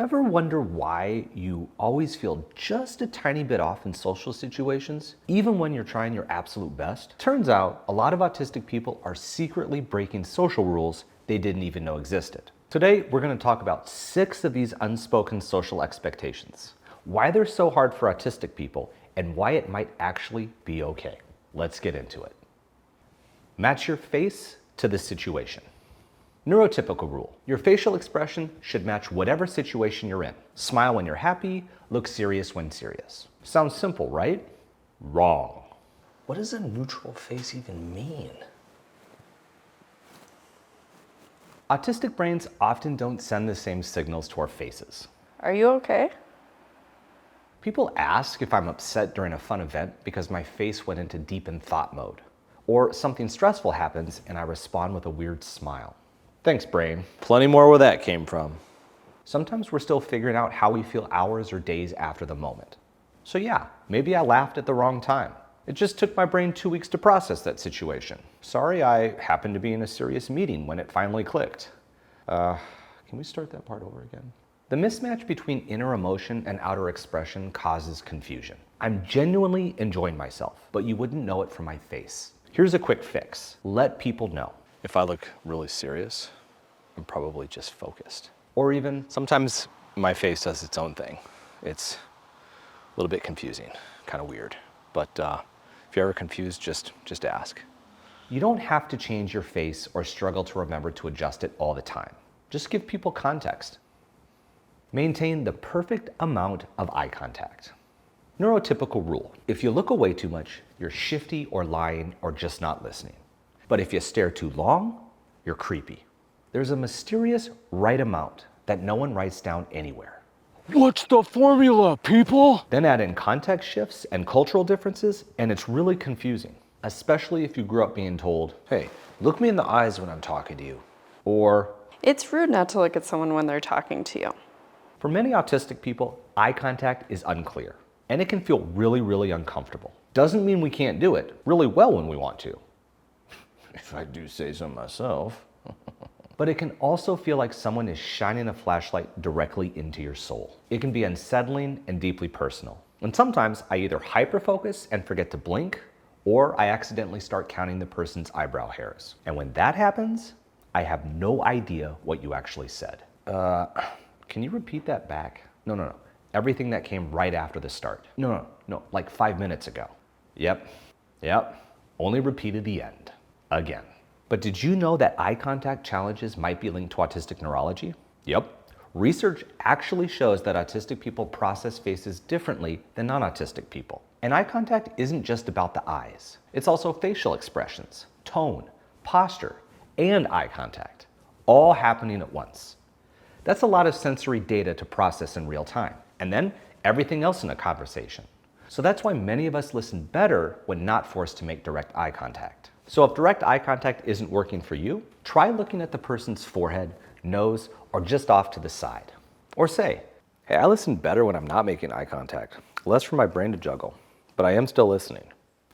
Ever wonder why you always feel just a tiny bit off in social situations, even when you're trying your absolute best? Turns out, a lot of autistic people are secretly breaking social rules they didn't even know existed. Today, we're going to talk about 6 of these unspoken social expectations, why they're so hard for autistic people, and why it might actually be okay. Let's get into it. Match your face to the situation. Neurotypical rule. Your facial expression should match whatever situation you're in. Smile when you're happy, look serious when serious. Sounds simple, right? Wrong. What does a neutral face even mean? Autistic brains often don't send the same signals to our faces. Are you okay? People ask if I'm upset during a fun event because my face went into deepened thought mode. Or something stressful happens and I respond with a weird smile. Thanks, brain. Plenty more where that came from. Sometimes we're still figuring out how we feel hours or days after the moment. So yeah, maybe I laughed at the wrong time. It just took my brain 2 weeks to process that situation. Sorry, I happened to be in a serious meeting when it finally clicked. Can we start that part over again? The mismatch between inner emotion and outer expression causes confusion. I'm genuinely enjoying myself, but you wouldn't know it from my face. Here's a quick fix. Let people know. If I look really serious, I'm probably just focused. Or even, Sometimes my face does its own thing. It's a little bit confusing, kind of weird. But if you're ever confused, just ask. you don't have to change your face or struggle to remember to adjust it all the time. Just give people context. Maintain the perfect amount of eye contact. Neurotypical rule. If you look away too much, you're shifty or lying or just not listening. But if you stare too long, you're creepy. There's a mysterious right amount that no one writes down anywhere. What's the formula, people? Then add in context shifts and cultural differences, and it's really confusing, especially if you grew up being told, Hey, look me in the eyes when I'm talking to you. or It's rude not to look at someone when they're talking to you. for many autistic people, eye contact is unclear, and it can feel really, really uncomfortable. Doesn't mean we can't do it really well when we want to. If I do say so myself. But it can also feel like someone is shining a flashlight directly into your soul. It can be unsettling and deeply personal. And sometimes I either hyperfocus and forget to blink, or I accidentally start counting the person's eyebrow hairs. And when that happens, I have no idea what you actually said. Can you repeat that back? No. Everything that came right after the start. No, like 5 minutes ago. Yep. Only repeated the end. Again. But did you know that eye contact challenges might be linked to autistic neurology? Yep. Research actually shows that autistic people process faces differently than non-autistic people. And eye contact isn't just about the eyes. It's also facial expressions, tone, posture, and eye contact, all happening at once. That's a lot of sensory data to process in real time. And then everything else in a conversation. So that's why many of us listen better when not forced to make direct eye contact. So if direct eye contact isn't working for you, try looking at the person's forehead, nose, or just off to the side. Or say, Hey, I listen better when I'm not making eye contact. Less for my brain to juggle, but I am still listening.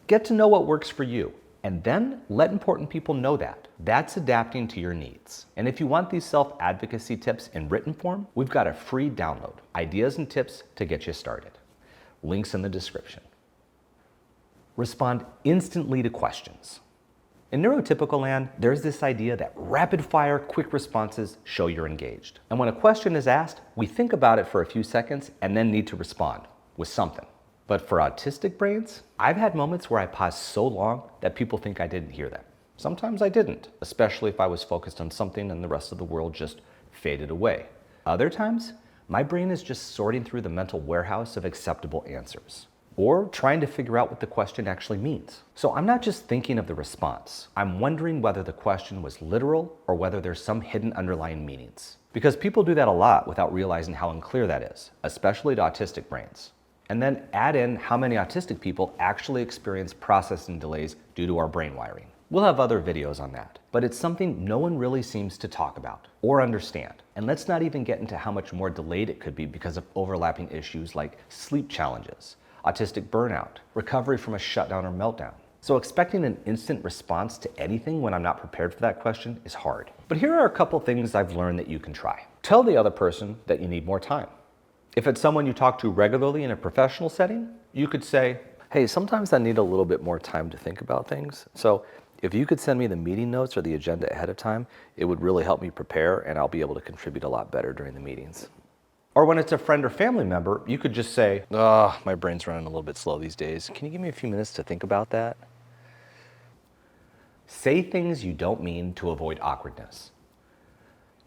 get to know what works for you, and then let important people know that. That's adapting to your needs. And if you want these self-advocacy tips in written form, we've got a free download, ideas and tips to get you started. Links in the description. Respond instantly to questions. In neurotypical land, there's this idea that rapid-fire, quick responses show you're engaged. And when a question is asked, we think about it for a few seconds and then need to respond with something. But for autistic brains, I've had moments where I paused so long that people think I didn't hear them. Sometimes I didn't, especially if I was focused on something and the rest of the world just faded away. Other times, my brain is just sorting through the mental warehouse of acceptable answers, or trying to figure out what the question actually means. So I'm not just thinking of the response. I'm wondering whether the question was literal or whether there's some hidden underlying meanings. Because people do that a lot without realizing how unclear that is, especially to autistic brains. And then add in how many autistic people actually experience processing delays due to our brain wiring. We'll have other videos on that, but it's something no one really seems to talk about or understand. And let's not even get into how much more delayed it could be because of overlapping issues like sleep challenges, autistic burnout, recovery from a shutdown or meltdown. So expecting an instant response to anything when I'm not prepared for that question is hard. But here are a couple things I've learned that you can try. Tell the other person that you need more time. If it's someone you talk to regularly in a professional setting, you could say, hey, sometimes I need a little bit more time to think about things. So if you could send me the meeting notes or the agenda ahead of time, it would really help me prepare and I'll be able to contribute a lot better during the meetings. Or when it's a friend or family member, you could just say, My brain's running a little bit slow these days. Can you give me a few minutes to think about that? say things you don't mean to avoid awkwardness.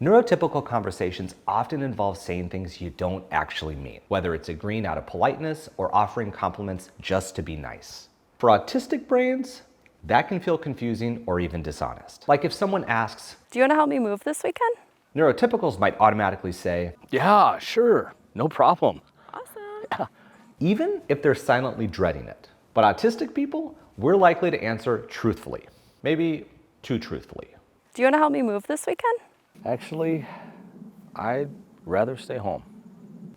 Neurotypical conversations often involve saying things you don't actually mean, whether it's agreeing out of politeness or offering compliments just to be nice. For autistic brains, that can feel confusing or even dishonest. Like if someone asks, Do you want to help me move this weekend? neurotypicals might automatically say, Yeah, sure, no problem. Awesome. even if they're silently dreading it. But autistic people, we're likely to answer truthfully, maybe too truthfully. Do you want to help me move this weekend? Actually, I'd rather stay home.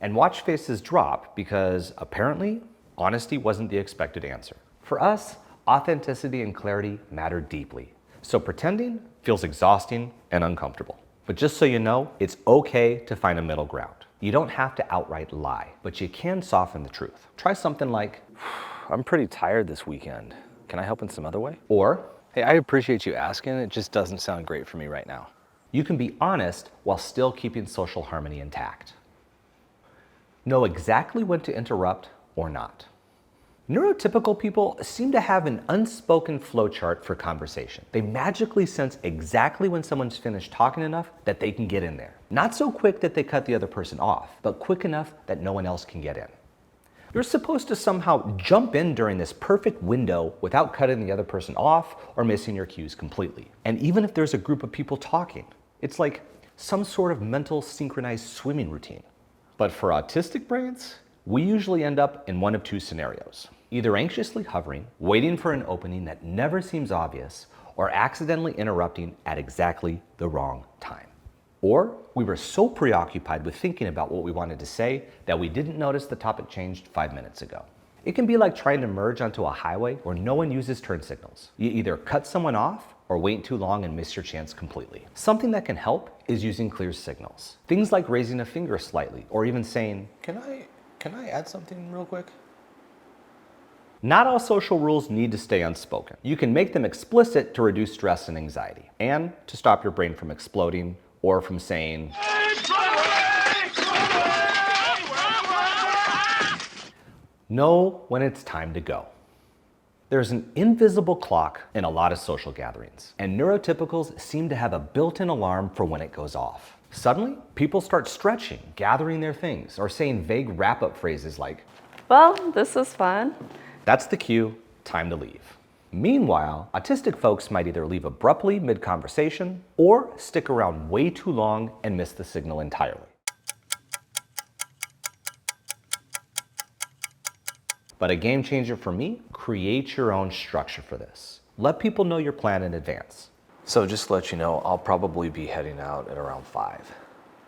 And watch faces drop because apparently honesty wasn't the expected answer. For us, authenticity and clarity matter deeply. So pretending feels exhausting and uncomfortable. But just so you know, it's okay to find a middle ground. You don't have to outright lie, but you can soften the truth. Try something like, I'm pretty tired this weekend. Can I help in some other way? or Hey, I appreciate you asking. It just doesn't sound great for me right now. you can be honest while still keeping social harmony intact. Know exactly when to interrupt or not. Neurotypical people seem to have an unspoken flowchart for conversation. They magically sense exactly when someone's finished talking enough that they can get in there. Not so quick that they cut the other person off, but quick enough that no one else can get in. You're supposed to somehow jump in during this perfect window without cutting the other person off or missing your cues completely. And even if there's a group of people talking, it's like some sort of mental synchronized swimming routine. But for autistic brains, we usually end up in one of two scenarios. Either anxiously hovering, waiting for an opening that never seems obvious, or accidentally interrupting at exactly the wrong time. Or we were so preoccupied with thinking about what we wanted to say that we didn't notice the topic changed 5 minutes ago. It can be like trying to merge onto a highway where no one uses turn signals. You either cut someone off or wait too long and miss your chance completely. Something that can help is using clear signals. Things like raising a finger slightly or even saying, Can I add something real quick? not all social rules need to stay unspoken. You can make them explicit to reduce stress and anxiety, and to stop your brain from exploding or from saying, know when it's time to go. There's an invisible clock in a lot of social gatherings, and neurotypicals seem to have a built-in alarm for when it goes off. Suddenly, people start stretching, gathering their things, or saying vague wrap-up phrases like, Well, this was fun. that's the cue, time to leave. Meanwhile, autistic folks might either leave abruptly mid-conversation or stick around way too long and miss the signal entirely. But a game changer for me, create your own structure for this. Let people know your plan in advance. So just to let you know, I'll probably be heading out at around 5.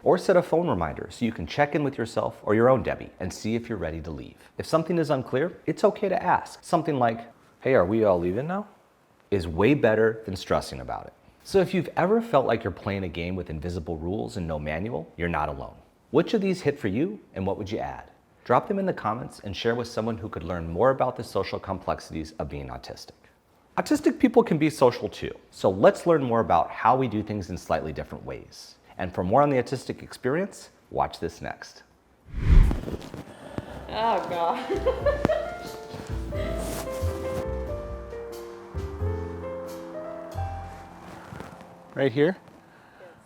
Or set a phone reminder so you can check in with yourself or your own Debbie and see if you're ready to leave. If something is unclear, it's okay to ask. Something like, Hey, are we all leaving now? is way better than stressing about it. So if you've ever felt like you're playing a game with invisible rules and no manual, you're not alone. Which of these hit for you and what would you add? Drop them in the comments and share with someone who could learn more about the social complexities of being autistic. Autistic people can be social too, so let's learn more about how we do things in slightly different ways. And for more on the autistic experience, watch this next. Oh, God. Right here?